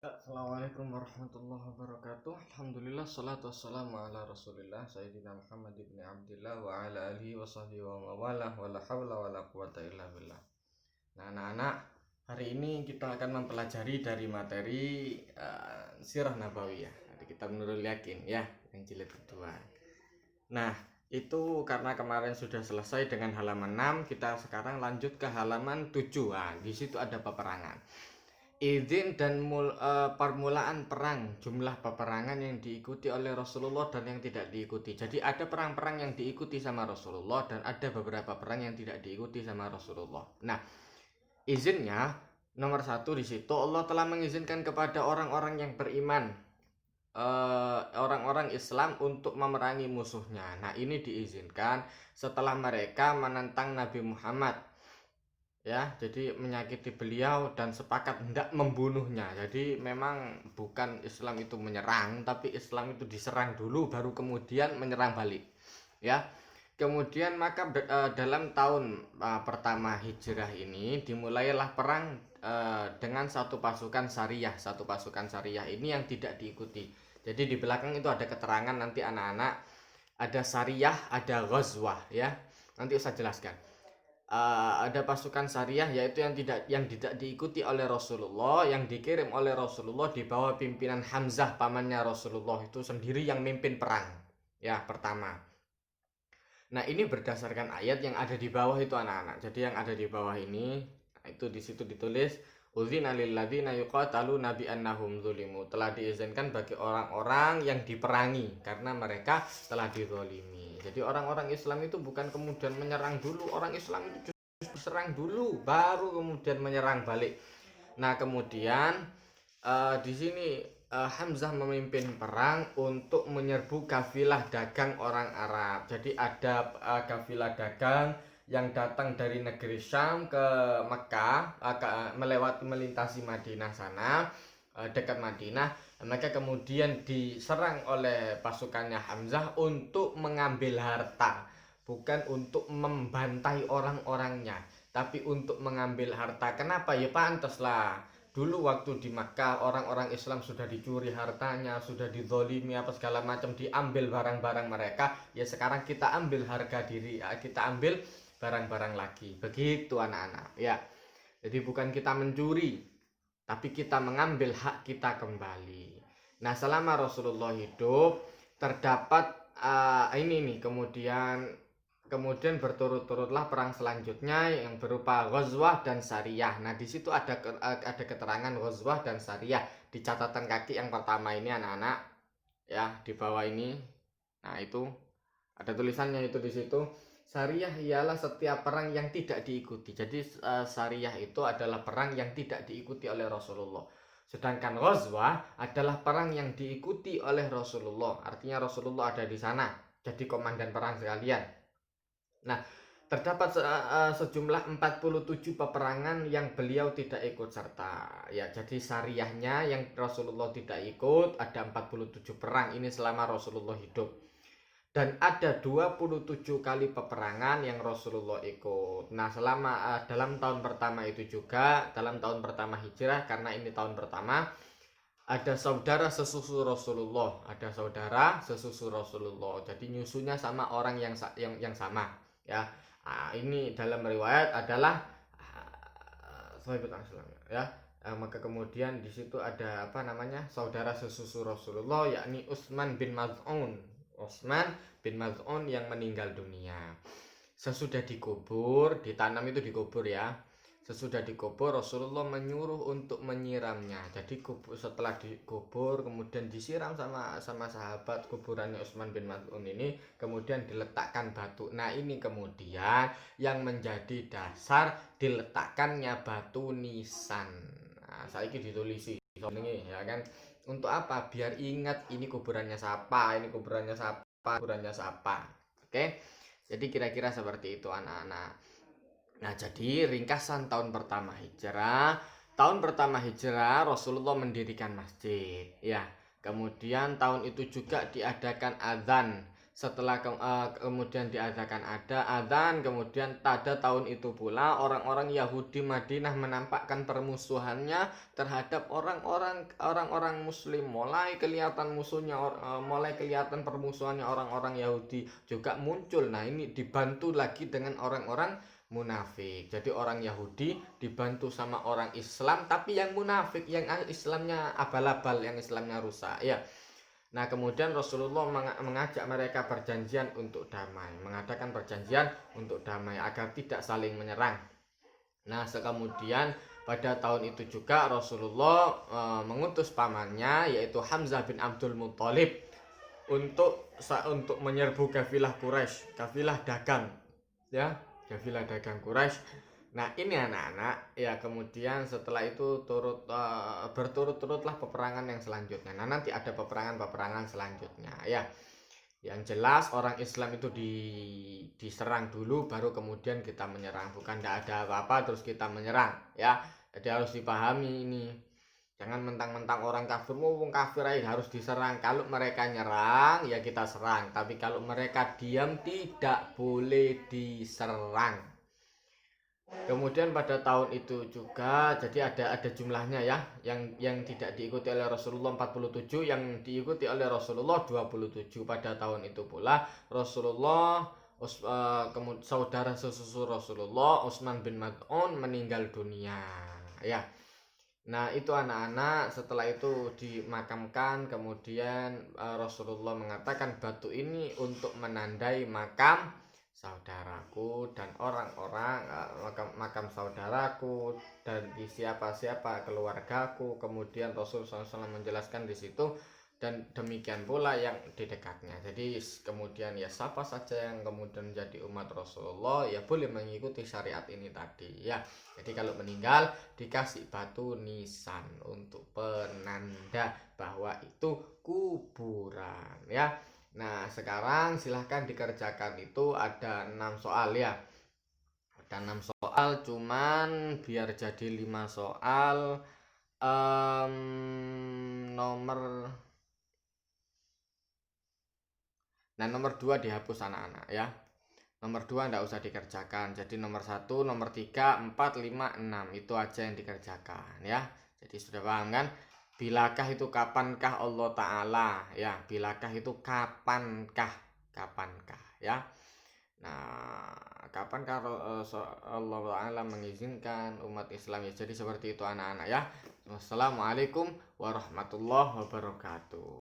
Assalamualaikum warahmatullahi wabarakatuh. Alhamdulillah, salatu wassalamu ala rasulillah Sayyidina Muhammad ibn Abdillah wa ala alihi wa sahbihi wa mawalah wa la hawla wa la quwata illa billah. Nah anak-anak, hari ini kita akan mempelajari dari materi Sirah Nabawiyah. Jadi kita Nurul Yakin ya, yang jilid kedua. Nah itu karena kemarin sudah selesai dengan halaman 6, kita sekarang lanjut ke halaman 7. Nah, di situ ada peperangan. Izin dan permulaan perang, jumlah peperangan yang diikuti oleh Rasulullah dan yang tidak diikuti. Jadi ada perang-perang yang diikuti sama Rasulullah dan ada beberapa perang yang tidak diikuti sama Rasulullah. Nah, izinnya nomor 1 di situ Allah telah mengizinkan kepada orang-orang yang beriman, orang-orang Islam untuk memerangi musuhnya. Nah, ini diizinkan setelah mereka menentang Nabi Muhammad. Ya, jadi menyakiti beliau dan sepakat hendak membunuhnya. Jadi memang bukan Islam itu menyerang, tapi Islam itu diserang dulu baru kemudian menyerang balik. Ya. Kemudian maka dalam tahun pertama Hijrah ini dimulailah perang dengan satu pasukan Sariyah. Satu pasukan Sariyah ini yang tidak diikuti. Jadi di belakang itu ada keterangan nanti anak-anak, ada Sariyah, ada Ghazwah ya. Nanti saya jelaskan. Ada pasukan Sariyah yaitu yang tidak diikuti oleh Rasulullah, yang dikirim oleh Rasulullah di bawah pimpinan Hamzah, pamannya Rasulullah itu sendiri yang mimpin perang. Ya, pertama. Nah, ini berdasarkan ayat yang ada di bawah itu anak-anak. Jadi yang ada di bawah ini itu di situ ditulis Udzina lil ladzina yuqataluna bi annahum zulimu. Telah diizinkan bagi orang-orang yang diperangi karena mereka telah dizalimi. Jadi orang-orang Islam itu bukan kemudian menyerang dulu, orang Islam itu justru serang dulu baru kemudian menyerang balik. Nah, kemudian di sini Hamzah memimpin perang untuk menyerbu kafilah dagang orang Arab. Jadi ada kafilah dagang yang datang dari negeri Syam ke Mekah, melintasi Madinah sana, dekat Madinah. Mereka kemudian diserang oleh pasukannya Hamzah untuk mengambil harta, bukan untuk membantai orang-orangnya, tapi untuk mengambil harta. Kenapa? Ya pantaslah. Dulu waktu di Makkah orang-orang Islam sudah dicuri hartanya, sudah dizolimi apa segala macam, diambil barang-barang mereka. Ya sekarang kita ambil harga diri, kita ambil barang-barang lagi. Begitu anak-anak. Ya. Jadi bukan kita mencuri, tapi kita mengambil hak kita kembali. Nah, selama Rasulullah hidup terdapat ini nih, kemudian berturut-turutlah perang selanjutnya yang berupa Ghazwah dan Sariyah. Nah, di situ ada keterangan Ghazwah dan Sariyah di catatan kaki yang pertama ini anak-anak. Ya, di bawah ini. Nah, itu ada tulisannya itu di situ. Sariyah ialah setiap perang yang tidak diikuti. Jadi Sariyah itu adalah perang yang tidak diikuti oleh Rasulullah. Sedangkan Ghazwah adalah perang yang diikuti oleh Rasulullah. Artinya Rasulullah ada di sana, jadi komandan perang sekalian. Nah, terdapat sejumlah 47 peperangan yang beliau tidak ikut serta. Ya, jadi Sariyahnya yang Rasulullah tidak ikut, ada 47 perang ini selama Rasulullah hidup. Dan ada 27 kali peperangan yang Rasulullah ikut. Nah, selama dalam tahun pertama itu juga, dalam tahun pertama Hijrah, karena ini tahun pertama, ada saudara sesusu Rasulullah, ada saudara sesusu Rasulullah. Jadi nyusunya sama orang yang sama, ya. Ini dalam riwayat adalah sahabat Islam, ya. Maka kemudian di situ ada apa namanya? Saudara sesusu Rasulullah, yakni Utsman bin Maz'un. Utsman bin Maz'un yang meninggal dunia. Sesudah dikubur, ditanam itu dikubur ya. Sesudah dikubur Rasulullah menyuruh untuk menyiramnya. Jadi setelah dikubur kemudian disiram sama sahabat kuburannya Utsman bin Maz'un ini, kemudian diletakkan batu. Nah, ini kemudian yang menjadi dasar diletakkannya batu nisan. Nah, saiki ditulisi ini ya kan. Untuk apa? Biar ingat ini kuburannya siapa, ini kuburannya siapa, kuburannya siapa. Oke? Jadi kira-kira seperti itu anak-anak. Nah, jadi ringkasan tahun pertama Hijrah. Tahun pertama Hijrah Rasulullah mendirikan masjid, ya. Kemudian tahun itu juga diadakan azan setelah kemudian diadakan ada adzan, kemudian pada tahun itu pula orang-orang Yahudi Madinah menampakkan permusuhannya terhadap orang-orang Muslim. Mulai kelihatan mulai kelihatan permusuhannya orang-orang Yahudi juga muncul. Nah, ini dibantu lagi dengan orang-orang munafik. Jadi orang Yahudi dibantu sama orang Islam, tapi yang munafik, yang Islamnya abal-abal, yang Islamnya rusak. Ya. Nah, kemudian Rasulullah mengajak mereka perjanjian untuk damai, mengadakan perjanjian untuk damai agar tidak saling menyerang. Nah, kemudian pada tahun itu juga Rasulullah mengutus pamannya yaitu Hamzah bin Abdul Muthalib untuk menyerbu kafilah Quraisy, kafilah dagang, ya, kafilah dagang Quraisy. Nah, ini anak-anak ya, kemudian setelah itu berturut-turutlah peperangan yang selanjutnya. Nah, nanti ada peperangan selanjutnya ya. Yang jelas orang Islam itu diserang dulu baru kemudian kita menyerang, bukan tidak ada apa-apa terus kita menyerang ya. Jadi harus dipahami ini. Jangan mentang-mentang orang kafir, wong kafir aja harus diserang. Kalau mereka nyerang ya kita serang, tapi kalau mereka diam tidak boleh diserang. Kemudian pada tahun itu juga jadi ada jumlahnya ya, yang tidak diikuti oleh Rasulullah 47, yang diikuti oleh Rasulullah 27. Pada tahun itu pula Rasulullah saudara sesusu Rasulullah Utsman bin Maz'un meninggal dunia ya. Nah, itu anak-anak, setelah itu dimakamkan, kemudian Rasulullah mengatakan batu ini untuk menandai makam saudaraku dan orang-orang makam saudaraku dan di siapa-siapa keluargaku. Kemudian Rasulullah SAW menjelaskan di situ dan demikian pula yang di dekatnya. Jadi kemudian ya siapa saja yang kemudian menjadi umat Rasulullah ya boleh mengikuti syariat ini tadi ya. Jadi kalau meninggal dikasih batu nisan untuk penanda bahwa itu kuburan ya. Nah, sekarang silahkan dikerjakan, itu ada 6 soal ya. Ada 6 soal, cuman biar jadi 5 soal nomor 2 dihapus anak-anak ya. Nomor 2 enggak usah dikerjakan. Jadi nomor 1, nomor 3, 4, 5, 6 itu aja yang dikerjakan ya. Jadi sudah paham kan? Bilakah itu kapankah Allah Ta'ala ya. Bilakah itu kapankah ya. Nah, kapankah Allah Ta'ala mengizinkan umat Islam ya. Jadi seperti itu anak-anak ya. Wassalamualaikum warahmatullahi wabarakatuh.